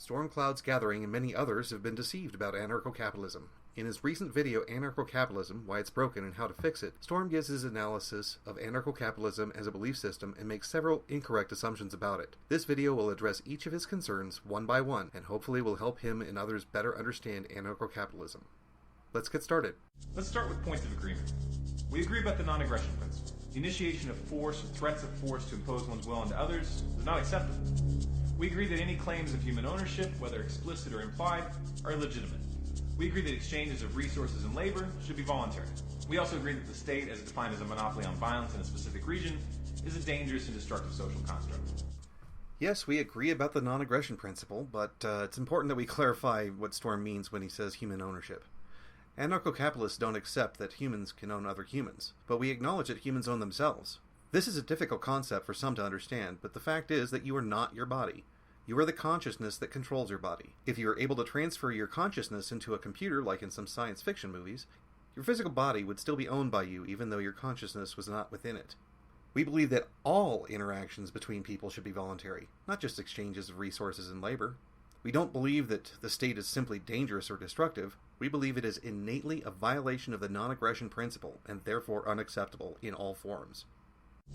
StormCloudsGathering and many others have been deceived about anarcho-capitalism. In his recent video, Anarcho-Capitalism, Why It's Broken and How to Fix It, Storm gives his analysis of anarcho-capitalism as a belief system and makes several incorrect assumptions about it. This video will address each of his concerns one by one, and hopefully will help him and others better understand anarcho-capitalism. Let's get started. Let's start with points of agreement. We agree about the non-aggression principle. The initiation of force or threats of force to impose one's will onto others is not acceptable. We agree that any claims of human ownership, whether explicit or implied, are illegitimate. We agree that exchanges of resources and labor should be voluntary. We also agree that the state, as defined as a monopoly on violence in a specific region, is a dangerous and destructive social construct. Yes, we agree about the non-aggression principle, but it's important that we clarify what Storm means when he says human ownership. Anarcho-capitalists don't accept that humans can own other humans, but we acknowledge that humans own themselves. This is a difficult concept for some to understand, but the fact is that you are not your body. You are the consciousness that controls your body. If you are able to transfer your consciousness into a computer, like in some science fiction movies, your physical body would still be owned by you even though your consciousness was not within it. We believe that all interactions between people should be voluntary, not just exchanges of resources and labor. We don't believe that the state is simply dangerous or destructive. We believe it is innately a violation of the non-aggression principle and therefore unacceptable in all forms.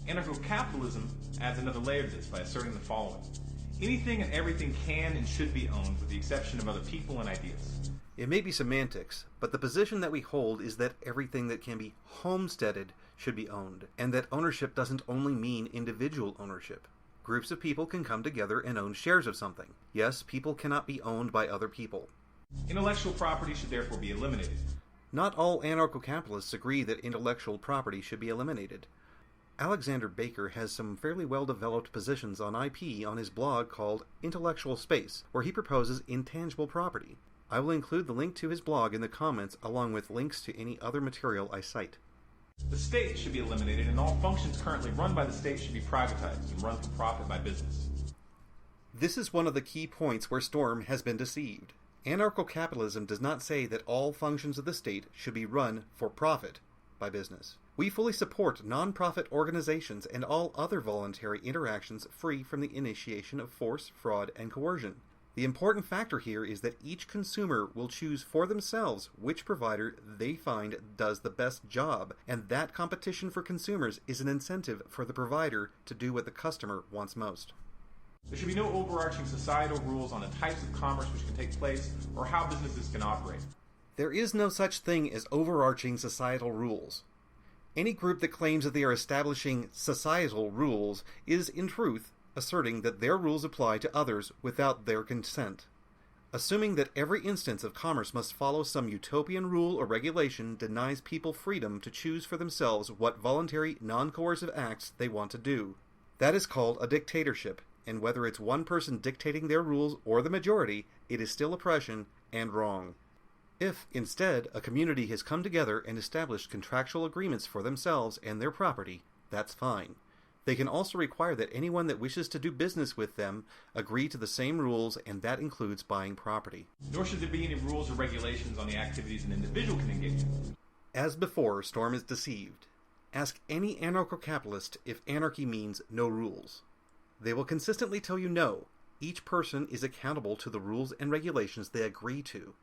Anarcho-capitalism adds another layer to this by asserting the following. Anything and everything can and should be owned with the exception of other people and ideas. It may be semantics, but the position that we hold is that everything that can be homesteaded should be owned, and that ownership doesn't only mean individual ownership. Groups of people can come together and own shares of something. Yes, people cannot be owned by other people. Intellectual property should therefore be eliminated. Not all anarcho-capitalists agree that intellectual property should be eliminated. Alexander Baker has some fairly well-developed positions on IP on his blog called Intellectual Space, where he proposes intangible property. I will include the link to his blog in the comments along with links to any other material I cite. The state should be eliminated and all functions currently run by the state should be privatized and run for profit by business. This is one of the key points where Storm has been deceived. Anarcho-capitalism does not say that all functions of the state should be run for profit by business. We fully support non-profit organizations and all other voluntary interactions free from the initiation of force, fraud, and coercion. The important factor here is that each consumer will choose for themselves which provider they find does the best job, and that competition for consumers is an incentive for the provider to do what the customer wants most. There should be no overarching societal rules on the types of commerce which can take place or how businesses can operate. There is no such thing as overarching societal rules. Any group that claims that they are establishing societal rules is, in truth, asserting that their rules apply to others without their consent. Assuming that every instance of commerce must follow some utopian rule or regulation denies people freedom to choose for themselves what voluntary, non-coercive acts they want to do. That is called a dictatorship, and whether it's one person dictating their rules or the majority, it is still oppression and wrong. If, instead, a community has come together and established contractual agreements for themselves and their property, that's fine. They can also require that anyone that wishes to do business with them agree to the same rules, and that includes buying property. Nor should there be any rules or regulations on the activities an individual can engage in. As before, Storm is deceived. Ask any anarcho-capitalist if anarchy means no rules. They will consistently tell you no. Each person is accountable to the rules and regulations they agree to,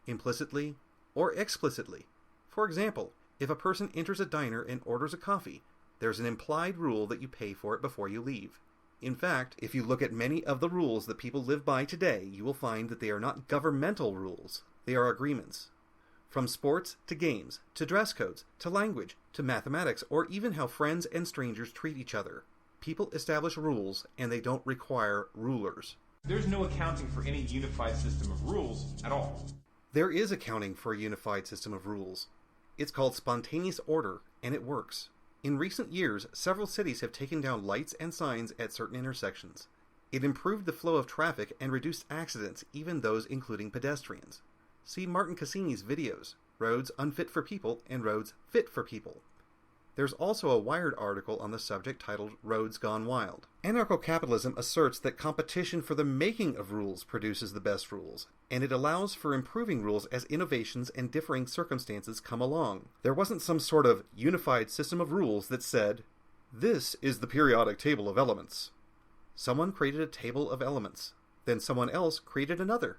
implicitly or explicitly. For example, if a person enters a diner and orders a coffee, there's an implied rule that you pay for it before you leave. In fact, if you look at many of the rules that people live by today, you will find that they are not governmental rules. They are agreements. From sports to games, to dress codes, to language, to mathematics, or even how friends and strangers treat each other. People establish rules, and they don't require rulers. There's no accounting for any unified system of rules at all. There is accounting for a unified system of rules. It's called spontaneous order, and it works. In recent years, several cities have taken down lights and signs at certain intersections. It improved the flow of traffic and reduced accidents, even those including pedestrians. See Martin Kassini's videos, Roads Unfit for People and Roads Fit for People. There's also a Wired article on the subject titled Roads Gone Wild. Anarcho-capitalism asserts that competition for the making of rules produces the best rules, and it allows for improving rules as innovations and differing circumstances come along. There wasn't some sort of unified system of rules that said, "This is the periodic table of elements." Someone created a table of elements. Then someone else created another.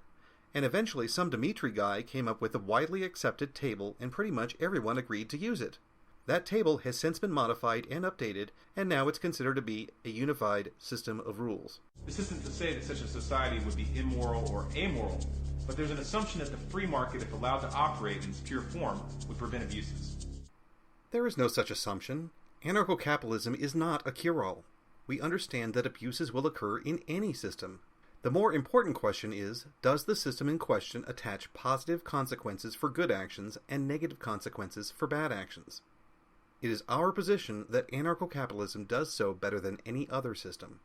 And eventually some Dimitri guy came up with a widely accepted table and pretty much everyone agreed to use it. That table has since been modified and updated, and now it's considered to be a unified system of rules. This isn't to say that such a society would be immoral or amoral, but there's an assumption that the free market, if allowed to operate in its pure form, would prevent abuses. There is no such assumption. Anarcho-capitalism is not a cure-all. We understand that abuses will occur in any system. The more important question is, does the system in question attach positive consequences for good actions and negative consequences for bad actions? It is our position that anarcho-capitalism does so better than any other system.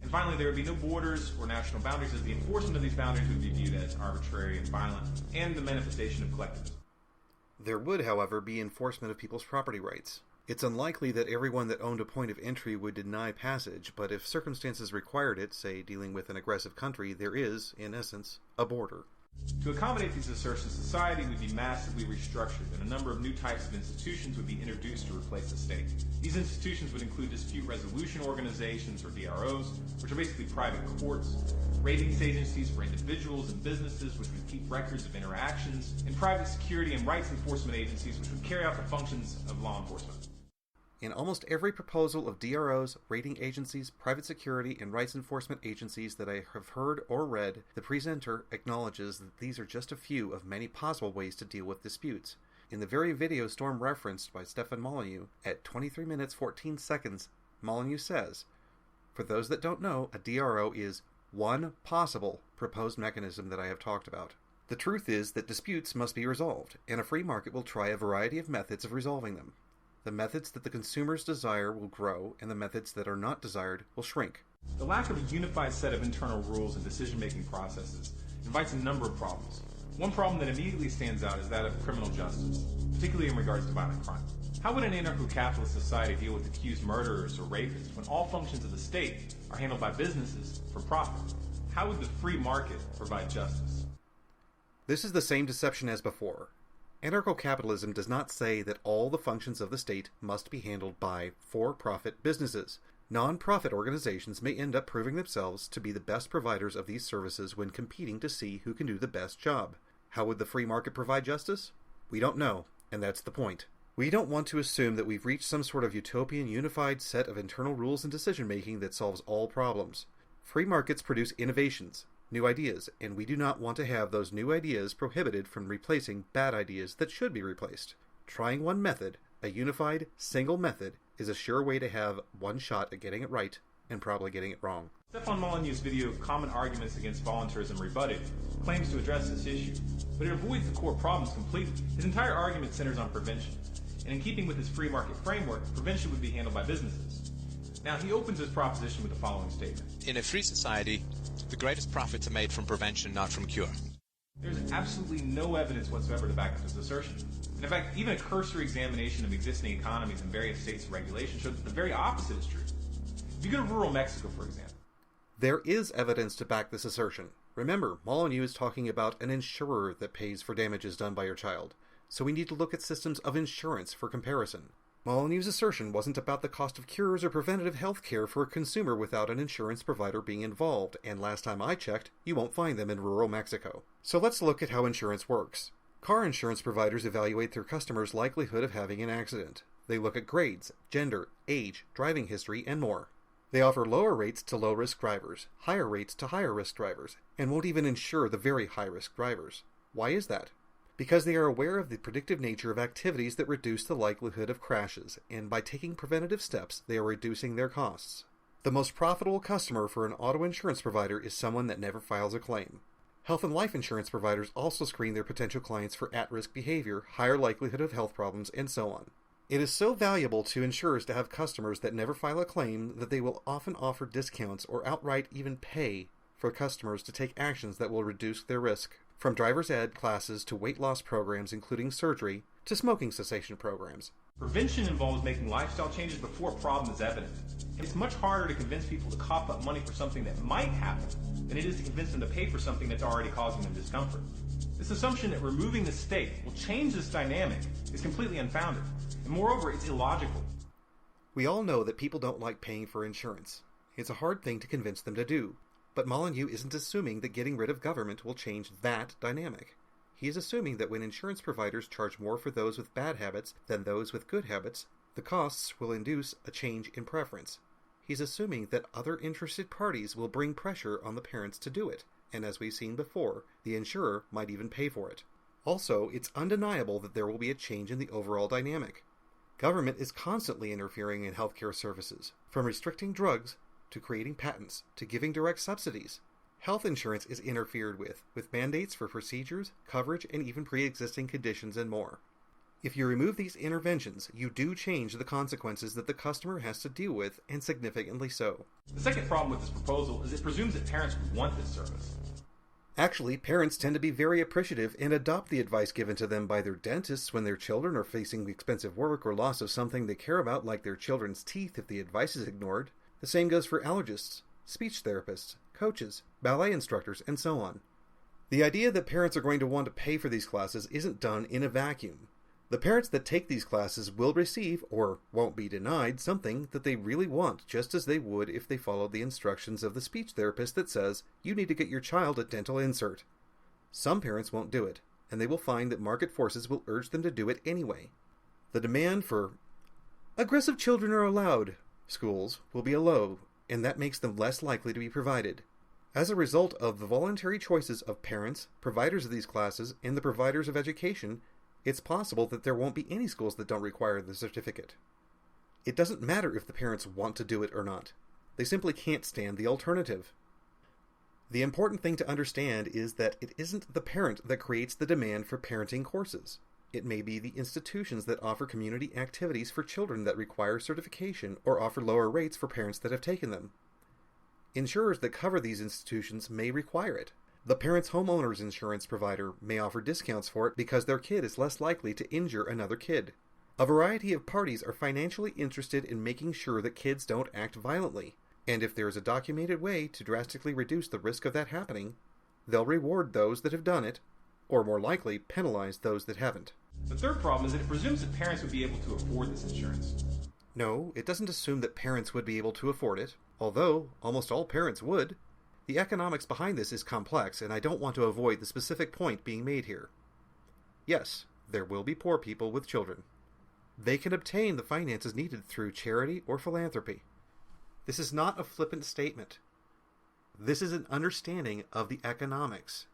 And finally, there would be no borders or national boundaries, as the enforcement of these boundaries would be viewed as arbitrary and violent, and the manifestation of collectivism. There would, however, be enforcement of people's property rights. It's unlikely that everyone that owned a point of entry would deny passage, but if circumstances required it, say dealing with an aggressive country, there is, in essence, a border. To accommodate these assertions, society would be massively restructured, and a number of new types of institutions would be introduced to replace the state. These institutions would include dispute resolution organizations, or DROs, which are basically private courts, ratings agencies for individuals and businesses, which would keep records of interactions, and private security and rights enforcement agencies, which would carry out the functions of law enforcement. In almost every proposal of DROs, rating agencies, private security, and rights enforcement agencies that I have heard or read, the presenter acknowledges that these are just a few of many possible ways to deal with disputes. In the very video Storm referenced by Stefan Molyneux, at 23 minutes 14 seconds, Molyneux says, "For those that don't know, a DRO is one possible proposed mechanism that I have talked about. The truth is that disputes must be resolved, and a free market will try a variety of methods of resolving them. The methods that the consumers desire will grow, and the methods that are not desired will shrink." The lack of a unified set of internal rules and decision-making processes invites a number of problems. One problem that immediately stands out is that of criminal justice, particularly in regards to violent crime. How would an anarcho-capitalist society deal with accused murderers or rapists when all functions of the state are handled by businesses for profit? How would the free market provide justice? This is the same deception as before. Anarcho-capitalism does not say that all the functions of the state must be handled by for-profit businesses. Non-profit organizations may end up proving themselves to be the best providers of these services when competing to see who can do the best job. How would the free market provide justice? We don't know, and that's the point. We don't want to assume that we've reached some sort of utopian unified set of internal rules and decision-making that solves all problems. Free markets produce innovations, new ideas, and we do not want to have those new ideas prohibited from replacing bad ideas that should be replaced. Trying one method, a unified, single method, is a sure way to have one shot at getting it right, and probably getting it wrong. Stefan Molyneux's video, Common Arguments Against Voluntarism Rebutted, claims to address this issue, but it avoids the core problems completely. His entire argument centers on prevention, and in keeping with his free market framework, prevention would be handled by businesses. Now, he opens his proposition with the following statement. In a free society, the greatest profits are made from prevention, not from cure. There's absolutely no evidence whatsoever to back up this assertion. And in fact, even a cursory examination of existing economies in various states and regulations shows that the very opposite is true. If you go to rural Mexico, for example, there is evidence to back this assertion. Remember, Molyneux is talking about an insurer that pays for damages done by your child, so we need to look at systems of insurance for comparison. Molyneux's assertion wasn't about the cost of cures or preventative health care for a consumer without an insurance provider being involved, and last time I checked, you won't find them in rural Mexico. So let's look at how insurance works. Car insurance providers evaluate their customers' likelihood of having an accident. They look at grades, gender, age, driving history, and more. They offer lower rates to low-risk drivers, higher rates to higher-risk drivers, and won't even insure the very high-risk drivers. Why is that? Because they are aware of the predictive nature of activities that reduce the likelihood of crashes, and by taking preventative steps, they are reducing their costs. The most profitable customer for an auto insurance provider is someone that never files a claim. Health and life insurance providers also screen their potential clients for at-risk behavior, higher likelihood of health problems, and so on. It is so valuable to insurers to have customers that never file a claim that they will often offer discounts or outright even pay for customers to take actions that will reduce their risk. From driver's ed classes to weight loss programs including surgery to smoking cessation programs. Prevention involves making lifestyle changes before a problem is evident. It's much harder to convince people to cough up money for something that might happen than it is to convince them to pay for something that's already causing them discomfort. This assumption that removing the state will change this dynamic is completely unfounded, and moreover, it's illogical. We all know that people don't like paying for insurance. It's a hard thing to convince them to do. But Molyneux isn't assuming that getting rid of government will change that dynamic. He is assuming that when insurance providers charge more for those with bad habits than those with good habits, the costs will induce a change in preference. He's assuming that other interested parties will bring pressure on the parents to do it, and as we've seen before, the insurer might even pay for it. Also, it's undeniable that there will be a change in the overall dynamic. Government is constantly interfering in healthcare services, from restricting drugs to creating patents to giving direct subsidies. Health insurance is interfered with mandates for procedures, coverage, and even pre-existing conditions and more. If you remove these interventions, you do change the consequences that the customer has to deal with, and significantly so. The second problem with this proposal is it presumes that parents want this service. Actually, parents tend to be very appreciative and adopt the advice given to them by their dentists when their children are facing expensive work or loss of something they care about, like their children's teeth if the advice is ignored. The same goes for allergists, speech therapists, coaches, ballet instructors, and so on. The idea that parents are going to want to pay for these classes isn't done in a vacuum. The parents that take these classes will receive, or won't be denied, something that they really want, just as they would if they followed the instructions of the speech therapist that says, you need to get your child a dental insert. Some parents won't do it, and they will find that market forces will urge them to do it anyway. The demand for aggressive children are allowed schools will be low, and that makes them less likely to be provided. As a result of the voluntary choices of parents, providers of these classes, and the providers of education, it's possible that there won't be any schools that don't require the certificate. It doesn't matter if the parents want to do it or not. They simply can't stand the alternative. The important thing to understand is that it isn't the parent that creates the demand for parenting courses. It may be the institutions that offer community activities for children that require certification or offer lower rates for parents that have taken them. Insurers that cover these institutions may require it. The parent's homeowner's insurance provider may offer discounts for it because their kid is less likely to injure another kid. A variety of parties are financially interested in making sure that kids don't act violently, and if there is a documented way to drastically reduce the risk of that happening, they'll reward those that have done it, or more likely penalize those that haven't. The third problem is that it presumes that parents would be able to afford this insurance. No, it doesn't assume that parents would be able to afford it, although almost all parents would. The economics behind this is complex, and I don't want to avoid the specific point being made here. Yes, there will be poor people with children. They can obtain the finances needed through charity or philanthropy. This is not a flippant statement. This is an understanding of the economics.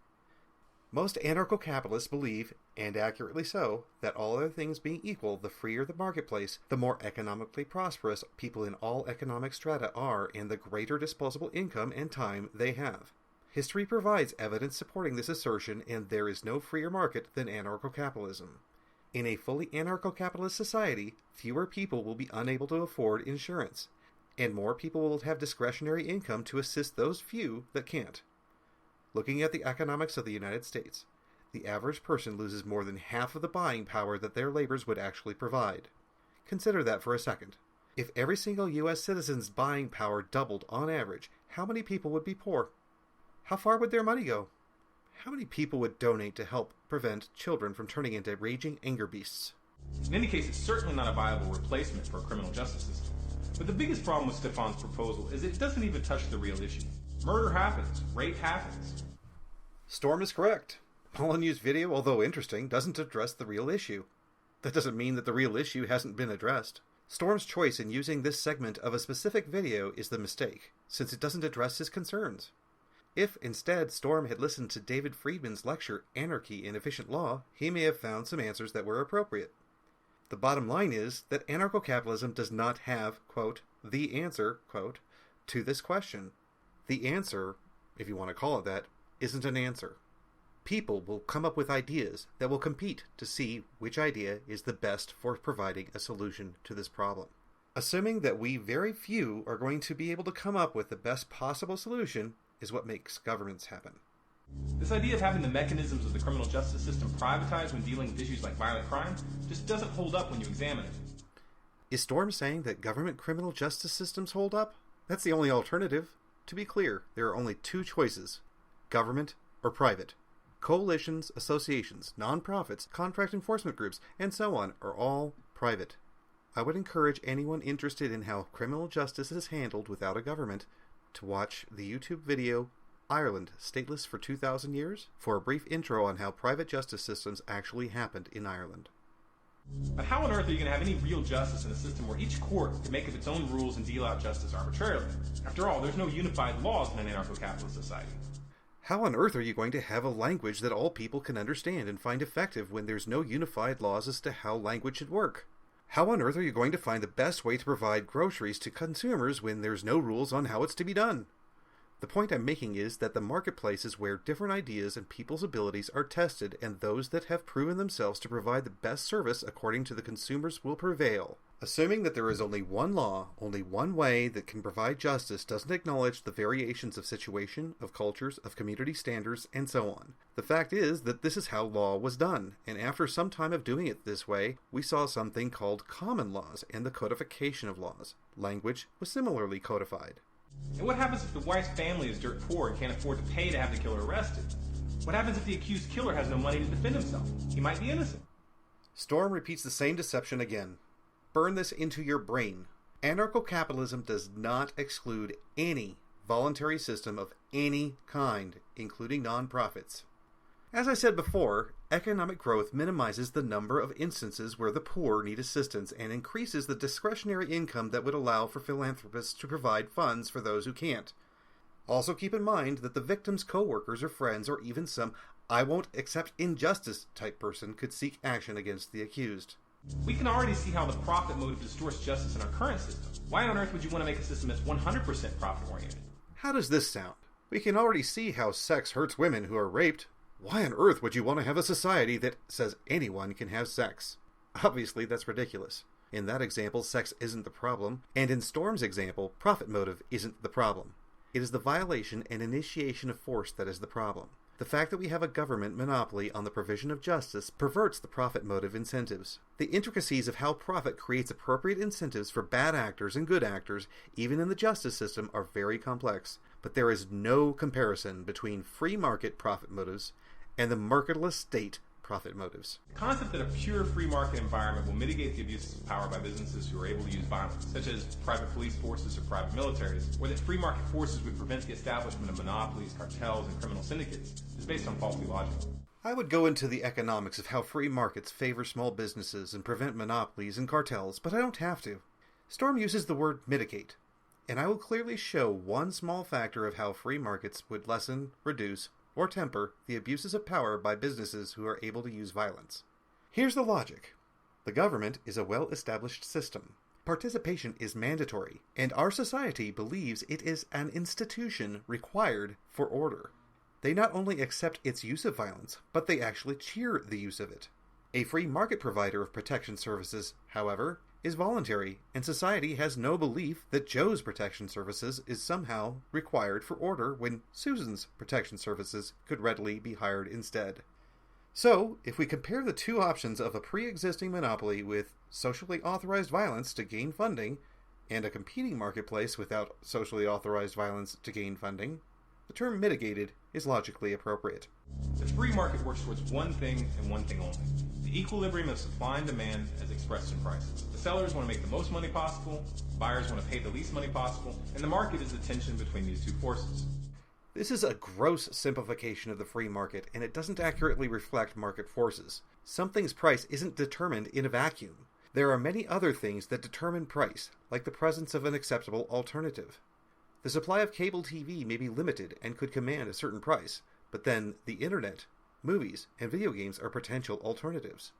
Most anarcho-capitalists believe, and accurately so, that all other things being equal, the freer the marketplace, the more economically prosperous people in all economic strata are, and the greater disposable income and time they have. History provides evidence supporting this assertion, and there is no freer market than anarcho-capitalism. In a fully anarcho-capitalist society, fewer people will be unable to afford insurance, and more people will have discretionary income to assist those few that can't. Looking at the economics of the United States, the average person loses more than half of the buying power that their labors would actually provide. Consider that for a second. If every single U.S. citizen's buying power doubled on average, how many people would be poor? How far would their money go? How many people would donate to help prevent children from turning into raging anger beasts? In any case, it's certainly not a viable replacement for a criminal justice system. But the biggest problem with Stefan's proposal is it doesn't even touch the real issue. Murder happens. Rape happens. Storm is correct. Molyneux's video, although interesting, doesn't address the real issue. That doesn't mean that the real issue hasn't been addressed. Storm's choice in using this segment of a specific video is the mistake, since it doesn't address his concerns. If, instead, Storm had listened to David Friedman's lecture, Anarchy in Efficient Law, he may have found some answers that were appropriate. The bottom line is that anarcho-capitalism does not have, quote, the answer, quote, to this question. The answer, if you want to call it that, isn't an answer. People will come up with ideas that will compete to see which idea is the best for providing a solution to this problem. Assuming that we very few are going to be able to come up with the best possible solution is what makes governments happen. This idea of having the mechanisms of the criminal justice system privatized when dealing with issues like violent crime just doesn't hold up when you examine it. Is Storm saying that government criminal justice systems hold up? That's the only alternative. To be clear, there are only two choices: government or private. Coalitions, associations, non-profits, contract enforcement groups, and so on are all private. I would encourage anyone interested in how criminal justice is handled without a government to watch the YouTube video Ireland, Stateless for 2,000 Years for a brief intro on how private justice systems actually happened in Ireland. But how on earth are you going to have any real justice in a system where each court can make up its own rules and deal out justice arbitrarily? After all, there's no unified laws in an anarcho-capitalist society. How on earth are you going to have a language that all people can understand and find effective when there's no unified laws as to how language should work? How on earth are you going to find the best way to provide groceries to consumers when there's no rules on how it's to be done? The point I'm making is that the marketplace is where different ideas and people's abilities are tested, and those that have proven themselves to provide the best service according to the consumers will prevail. Assuming that there is only one law, only one way that can provide justice doesn't acknowledge the variations of situation, of cultures, of community standards, and so on. The fact is that this is how law was done, and after some time of doing it this way, we saw something called common laws and the codification of laws. Language was similarly codified. And what happens if the wife's family is dirt poor and can't afford to pay to have the killer arrested? What happens if the accused killer has no money to defend himself? He might be innocent. Storm repeats the same deception again. Burn this into your brain. Anarcho-capitalism does not exclude any voluntary system of any kind, including non-profits. As I said before, economic growth minimizes the number of instances where the poor need assistance and increases the discretionary income that would allow for philanthropists to provide funds for those who can't. Also keep in mind that the victim's co-workers or friends or even some "I won't accept injustice" type person could seek action against the accused. We can already see how the profit motive distorts justice in our current system. Why on earth would you want to make a system that's 100% profit-oriented? How does this sound? We can already see how sex hurts women who are raped. Why on earth would you want to have a society that says anyone can have sex? Obviously, that's ridiculous. In that example, sex isn't the problem, and in Storm's example, profit motive isn't the problem. It is the violation and initiation of force that is the problem. The fact that we have a government monopoly on the provision of justice perverts the profit motive incentives. The intricacies of how profit creates appropriate incentives for bad actors and good actors, even in the justice system, are very complex. But there is no comparison between free market profit motives and the marketless state profit motives. The concept that a pure free market environment will mitigate the abuses of power by businesses who are able to use violence, such as private police forces or private militares, or that free market forces would prevent the establishment of monopolies, cartels, and criminal syndicates, is based on faulty logic. I would go into the economics of how free markets favor small businesses and prevent monopolies and cartels, but I don't have to. Storm uses the word mitigate, and I will clearly show one small factor of how free markets would lessen, reduce, or temper the abuses of power by businesses who are able to use violence. Here's the logic. The government is a well-established system. Participation is mandatory, and our society believes it is an institution required for order. They not only accept its use of violence, but they actually cheer the use of it. A free market provider of protection services, however, is voluntary, and society has no belief that Joe's protection services is somehow required for order when Susan's protection services could readily be hired instead. So, if we compare the two options of a pre-existing monopoly with socially authorized violence to gain funding, and a competing marketplace without socially authorized violence to gain funding, the term mitigated is logically appropriate. The free market works towards one thing and one thing only: the equilibrium of supply and demand as expressed in prices. The sellers want to make the most money possible, buyers want to pay the least money possible, and the market is the tension between these two forces. This is a gross simplification of the free market, and it doesn't accurately reflect market forces. Something's price isn't determined in a vacuum. There are many other things that determine price, like the presence of an acceptable alternative. The supply of cable TV may be limited and could command a certain price, but then the internet, movies, and video games are potential alternatives.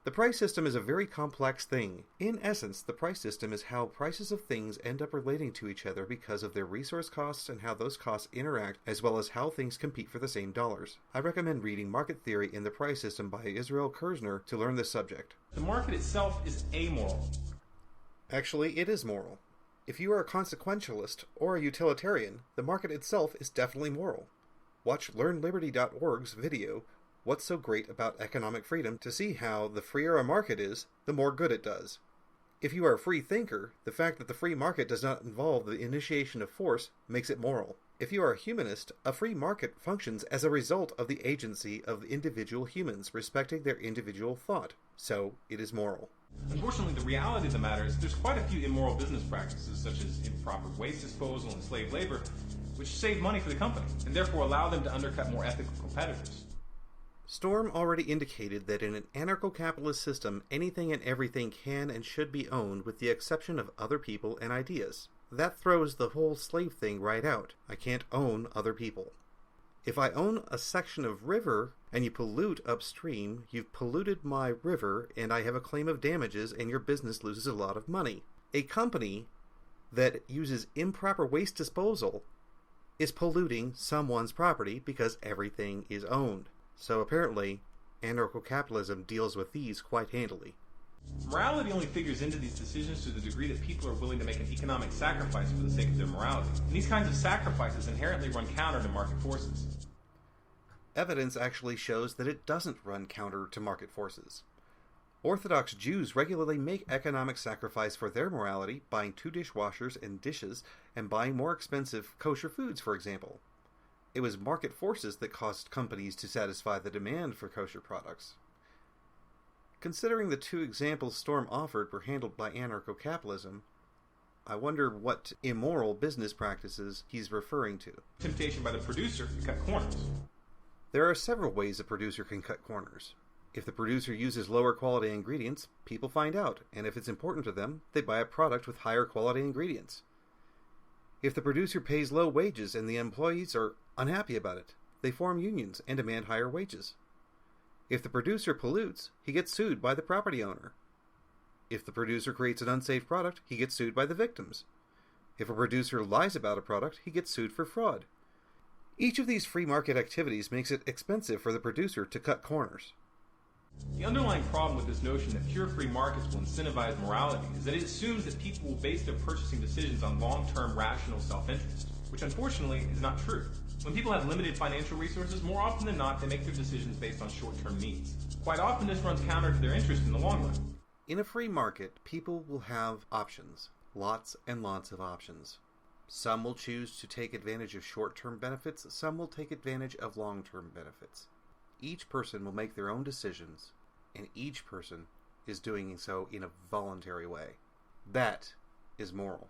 The price system is a very complex thing. In essence, the price system is how prices of things end up relating to each other because of their resource costs and how those costs interact, as well as how things compete for the same dollars. I recommend reading Market Theory in the Price System by Israel Kirzner to learn this subject. The market itself is amoral. Actually, it is moral. If you are a consequentialist or a utilitarian, the market itself is definitely moral. Watch LearnLiberty.org's video, What's So Great About Economic Freedom, to see how the freer a market is, the more good it does. If you are a free thinker, the fact that the free market does not involve the initiation of force makes it moral. If you are a humanist, a free market functions as a result of the agency of individual humans respecting their individual thought, so it is moral. Unfortunately, the reality of the matter is there's quite a few immoral business practices, such as improper waste disposal and slave labor, which save money for the company, and therefore allow them to undercut more ethical competitors. Storm already indicated that in an anarcho-capitalist system, anything and everything can and should be owned with the exception of other people and ideas. That throws the whole slave thing right out. I can't own other people. If I own a section of river and you pollute upstream, you've polluted my river and I have a claim of damages and your business loses a lot of money. A company that uses improper waste disposal is polluting someone's property because everything is owned. So apparently, anarcho-capitalism deals with these quite handily. Morality only figures into these decisions to the degree that people are willing to make an economic sacrifice for the sake of their morality. And these kinds of sacrifices inherently run counter to market forces. Evidence actually shows that it doesn't run counter to market forces. Orthodox Jews regularly make economic sacrifice for their morality, buying 2 dishwashers and dishes, and buying more expensive kosher foods, for example. It was market forces that caused companies to satisfy the demand for kosher products. Considering the 2 examples Storm offered were handled by anarcho-capitalism, I wonder what immoral business practices he's referring to. Temptation by the producer to cut corners. There are several ways a producer can cut corners. If the producer uses lower quality ingredients, people find out, and if it's important to them, they buy a product with higher quality ingredients. If the producer pays low wages and the employees are unhappy about it, they form unions and demand higher wages. If the producer pollutes, he gets sued by the property owner. If the producer creates an unsafe product, he gets sued by the victims. If a producer lies about a product, he gets sued for fraud. Each of these free market activities makes it expensive for the producer to cut corners. The underlying problem with this notion that pure free markets will incentivize morality is that it assumes that people will base their purchasing decisions on long-term rational self-interest, which unfortunately is not true. When people have limited financial resources, more often than not, they make their decisions based on short-term needs. Quite often this runs counter to their interest in the long run. In a free market, people will have options. Lots and lots of options. Some will choose to take advantage of short-term benefits, some will take advantage of long-term benefits. Each person will make their own decisions, and each person is doing so in a voluntary way. That is moral.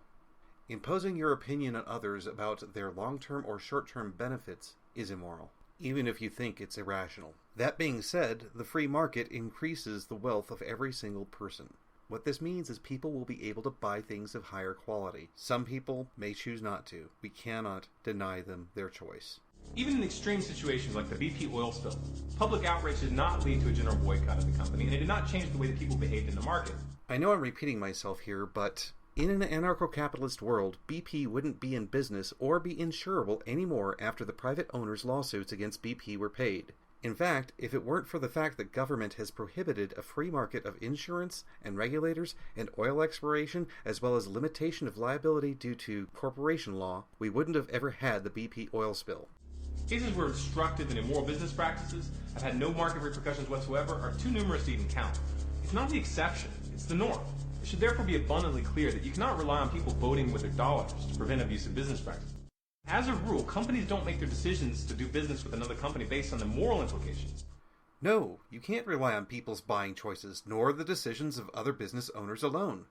Imposing your opinion on others about their long-term or short-term benefits is immoral, even if you think it's irrational. That being said, the free market increases the wealth of every single person. What this means is people will be able to buy things of higher quality. Some people may choose not to. We cannot deny them their choice. Even in extreme situations like the BP oil spill, public outrage did not lead to a general boycott of the company, and it did not change the way that people behaved in the market. I know I'm repeating myself here, but in an anarcho-capitalist world, BP wouldn't be in business or be insurable anymore after the private owners' lawsuits against BP were paid. In fact, if it weren't for the fact that government has prohibited a free market of insurance and regulators and oil exploration, as well as limitation of liability due to corporation law, we wouldn't have ever had the BP oil spill. Cases where destructive and immoral business practices have had no market repercussions whatsoever are too numerous to even count. It's not the exception, it's the norm. It should therefore be abundantly clear that you cannot rely on people voting with their dollars to prevent abusive business practices. As a rule, companies don't make their decisions to do business with another company based on the moral implications. No, you can't rely on people's buying choices, nor the decisions of other business owners alone.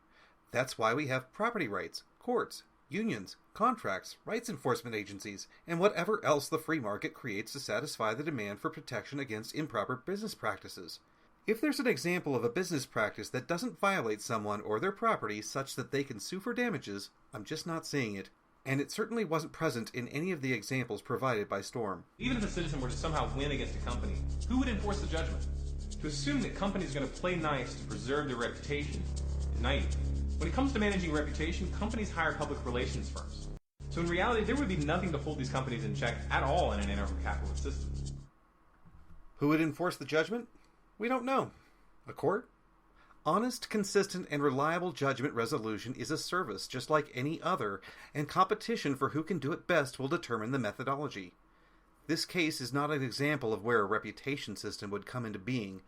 That's why we have property rights, courts, unions, contracts, rights enforcement agencies, and whatever else the free market creates to satisfy the demand for protection against improper business practices. If there's an example of a business practice that doesn't violate someone or their property such that they can sue for damages, I'm just not seeing it, and it certainly wasn't present in any of the examples provided by Storm. Even if a citizen were to somehow win against a company, who would enforce the judgment? To assume that companies are going to play nice to preserve their reputation is naive. When it comes to managing reputation, companies hire public relations firms. So in reality, there would be nothing to hold these companies in check at all in an anarcho-capitalist system. Who would enforce the judgment? We don't know. A court? Honest, consistent, and reliable judgment resolution is a service just like any other, and competition for who can do it best will determine the methodology. This case is not an example of where a reputation system would come into being,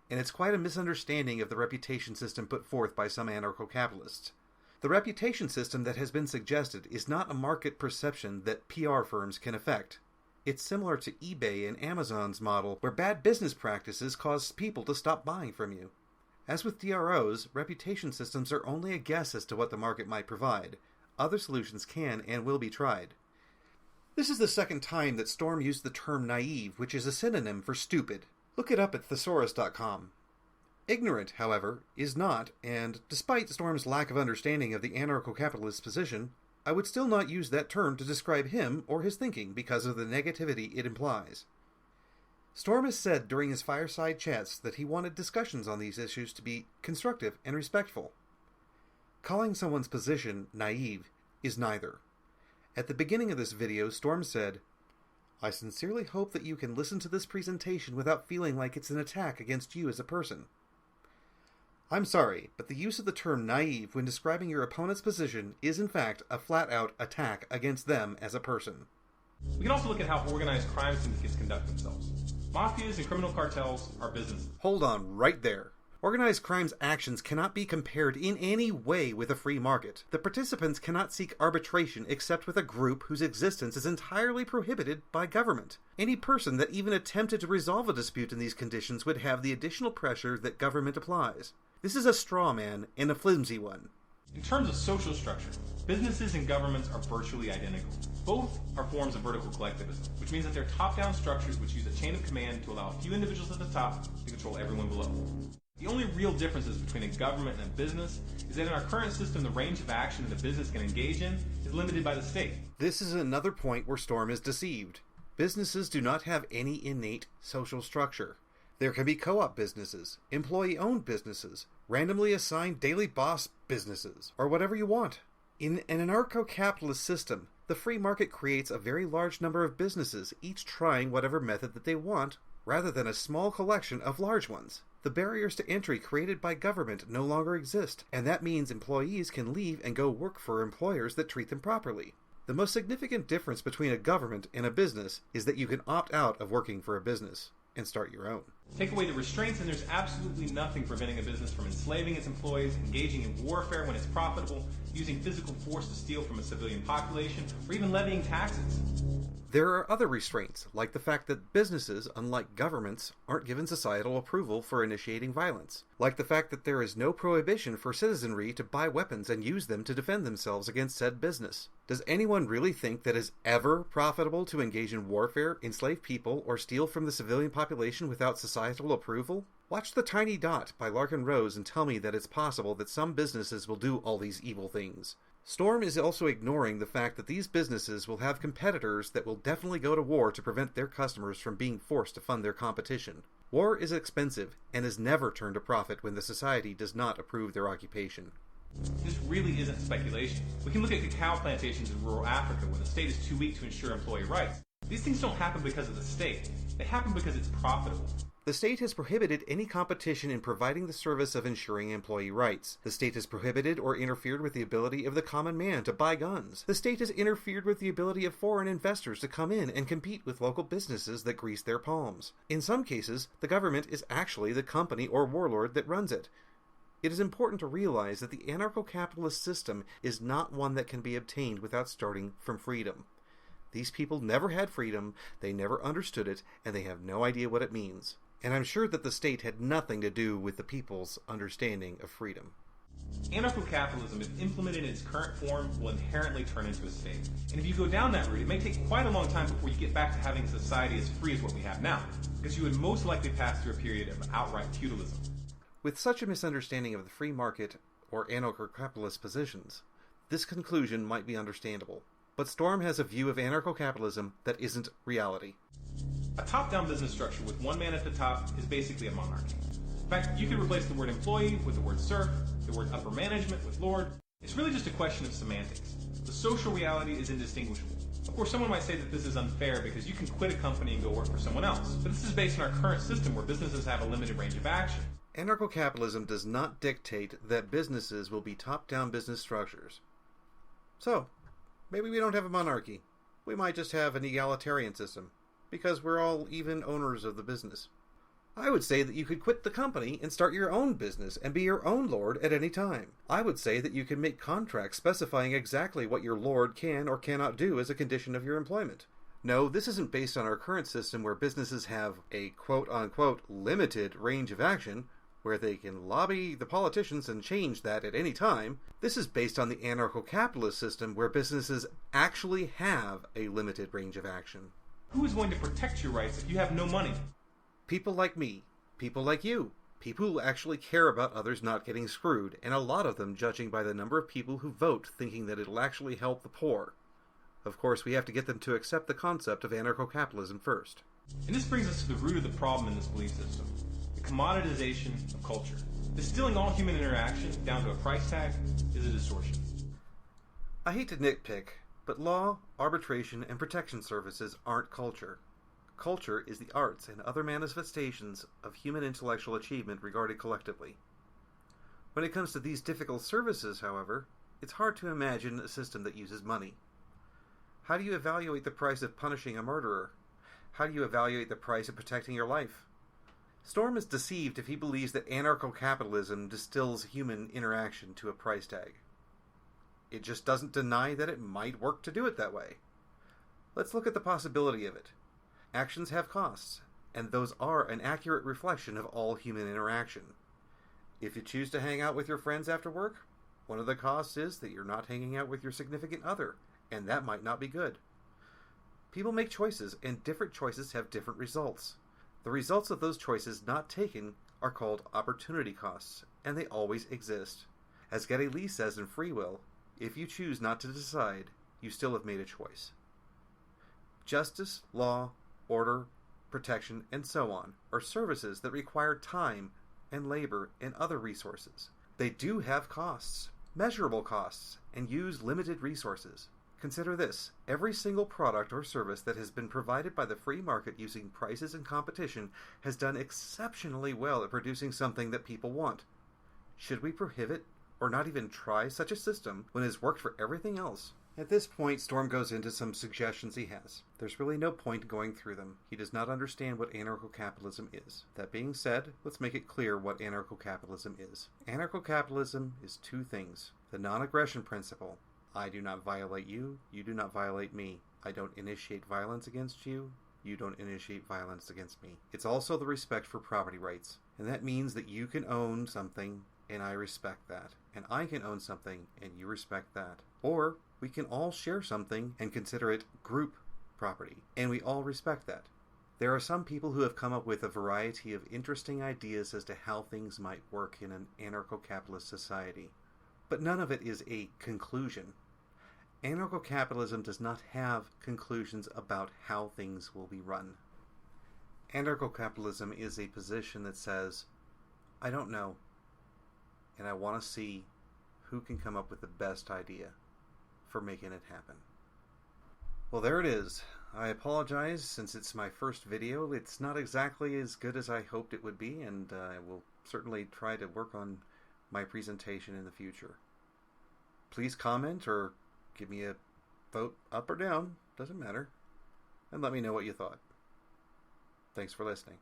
and it's quite a misunderstanding of the reputation system put forth by some anarcho-capitalists. The reputation system that has been suggested is not a market perception that PR firms can affect. It's similar to eBay and Amazon's model, where bad business practices cause people to stop buying from you. As with DROs, reputation systems are only a guess as to what the market might provide. Other solutions can and will be tried. This is the second time that Storm used the term naive, which is a synonym for stupid. Look it up at thesaurus.com. Ignorant, however, is not, and despite Storm's lack of understanding of the anarcho-capitalist position, I would still not use that term to describe him or his thinking because of the negativity it implies. Storm has said during his fireside chats that he wanted discussions on these issues to be constructive and respectful. Calling someone's position naive is neither. At the beginning of this video, Storm said, "I sincerely hope that you can listen to this presentation without feeling like it's an attack against you as a person." I'm sorry, but the use of the term naive when describing your opponent's position is in fact a flat-out attack against them as a person. We can also look at how organized crime syndicates conduct themselves. Mafias and criminal cartels are businesses. Hold on right there. Organized crime's actions cannot be compared in any way with a free market. The participants cannot seek arbitration except with a group whose existence is entirely prohibited by government. Any person that even attempted to resolve a dispute in these conditions would have the additional pressure that government applies. This is a straw man, and a flimsy one. In terms of social structure, businesses and governments are virtually identical. Both are forms of vertical collectivism, which means that they're top-down structures which use a chain of command to allow a few individuals at the top to control everyone below. The only real differences between a government and a business is that in our current system, the range of action that a business can engage in is limited by the state. This is another point where Storm is deceived. Businesses do not have any innate social structure. There can be co-op businesses, employee-owned businesses, randomly assigned daily boss businesses, or whatever you want. In an anarcho-capitalist system, the free market creates a very large number of businesses, each trying whatever method that they want, rather than a small collection of large ones. The barriers to entry created by government no longer exist, and that means employees can leave and go work for employers that treat them properly. The most significant difference between a government and a business is that you can opt out of working for a business and start your own. Take away the restraints and there's absolutely nothing preventing a business from enslaving its employees, engaging in warfare when it's profitable, using physical force to steal from a civilian population, or even levying taxes. There are other restraints, like the fact that businesses, unlike governments, aren't given societal approval for initiating violence. Like the fact that there is no prohibition for citizenry to buy weapons and use them to defend themselves against said business. Does anyone really think that it's ever profitable to engage in warfare, enslave people, or steal from the civilian population without societal approval? Watch The Tiny Dot by Larken Rose and tell me that it's possible that some businesses will do all these evil things. Storm is also ignoring the fact that these businesses will have competitors that will definitely go to war to prevent their customers from being forced to fund their competition. War is expensive and is never turned a profit when the society does not approve their occupation. This really isn't speculation. We can look at cacao plantations in rural Africa where the state is too weak to ensure employee rights. These things don't happen because of the state. They happen because it's profitable. The state has prohibited any competition in providing the service of ensuring employee rights. The state has prohibited or interfered with the ability of the common man to buy guns. The state has interfered with the ability of foreign investors to come in and compete with local businesses that grease their palms. In some cases, the government is actually the company or warlord that runs it. It is important to realize that the anarcho-capitalist system is not one that can be obtained without starting from freedom. These people never had freedom, they never understood it, and they have no idea what it means. And I'm sure that the state had nothing to do with the people's understanding of freedom. Anarcho-capitalism, if implemented in its current form, will inherently turn into a state. And if you go down that route, it may take quite a long time before you get back to having a society as free as what we have now, because you would most likely pass through a period of outright feudalism. With such a misunderstanding of the free market or anarcho-capitalist positions, this conclusion might be understandable. But Storm has a view of anarcho-capitalism that isn't reality. A top-down business structure with one man at the top is basically a monarchy. In fact, you could replace the word employee with the word serf, the word upper management with lord. It's really just a question of semantics. The social reality is indistinguishable. Of course, someone might say that this is unfair because you can quit a company and go work for someone else. But this is based on our current system where businesses have a limited range of action. Anarcho-capitalism does not dictate that businesses will be top-down business structures. So, maybe we don't have a monarchy. We might just have an egalitarian system, because we're all even owners of the business. I would say that you could quit the company and start your own business and be your own lord at any time. I would say that you can make contracts specifying exactly what your lord can or cannot do as a condition of your employment. No, this isn't based on our current system where businesses have a quote-unquote limited range of action. where they can lobby the politicians and change that at any time. This is based on the anarcho-capitalist system where businesses actually have a limited range of action. Who is going to protect your rights if you have no money? People like me. People like you. People who actually care about others not getting screwed, and a lot of them judging by the number of people who vote thinking that it'll actually help the poor. Of course, we have to get them to accept the concept of anarcho-capitalism first. And this brings us to the root of the problem in this belief system. The commoditization of culture. Distilling all human interaction down to a price tag is a distortion. I hate to nitpick, but law, arbitration, and protection services aren't culture. Culture is the arts and other manifestations of human intellectual achievement regarded collectively. When it comes to these difficult services, however, it's hard to imagine a system that uses money. How do you evaluate the price of punishing a murderer? How do you evaluate the price of protecting your life? Storm is deceived if he believes that anarcho-capitalism distills human interaction to a price tag. It just doesn't deny that it might work to do it that way. Let's look at the possibility of it. Actions have costs, and those are an accurate reflection of all human interaction. If you choose to hang out with your friends after work, one of the costs is that you're not hanging out with your significant other, and that might not be good. People make choices, and different choices have different results. The results of those choices not taken are called opportunity costs, and they always exist. As Geddy Lee says in Free Will, if you choose not to decide, you still have made a choice. Justice, law, order, protection, and so on are services that require time and labor and other resources. They do have costs, measurable costs, and use limited resources. Consider this: every single product or service that has been provided by the free market using prices and competition has done exceptionally well at producing something that people want. Should we prohibit or not even try such a system when it has worked for everything else? At this point, Storm goes into some suggestions he has. There's really no point going through them. He does not understand what anarcho-capitalism is. That being said, let's make it clear what anarcho-capitalism is. Anarcho-capitalism is two things: the non-aggression principle. I do not violate you, you do not violate me. I don't initiate violence against you, you don't initiate violence against me. It's also the respect for property rights. And that means that you can own something, and I respect that. And I can own something, and you respect that. Or we can all share something and consider it group property, and we all respect that. There are some people who have come up with a variety of interesting ideas as to how things might work in an anarcho-capitalist society. But none of it is a conclusion. Anarcho-capitalism does not have conclusions about how things will be run. Anarcho-capitalism is a position that says, I don't know, and I want to see who can come up with the best idea for making it happen. Well, there it is. I apologize since it's my first video. It's not exactly as good as I hoped it would be, and I will certainly try to work on my presentation in the future. Please comment or give me a vote up or down, doesn't matter, and let me know what you thought. Thanks for listening.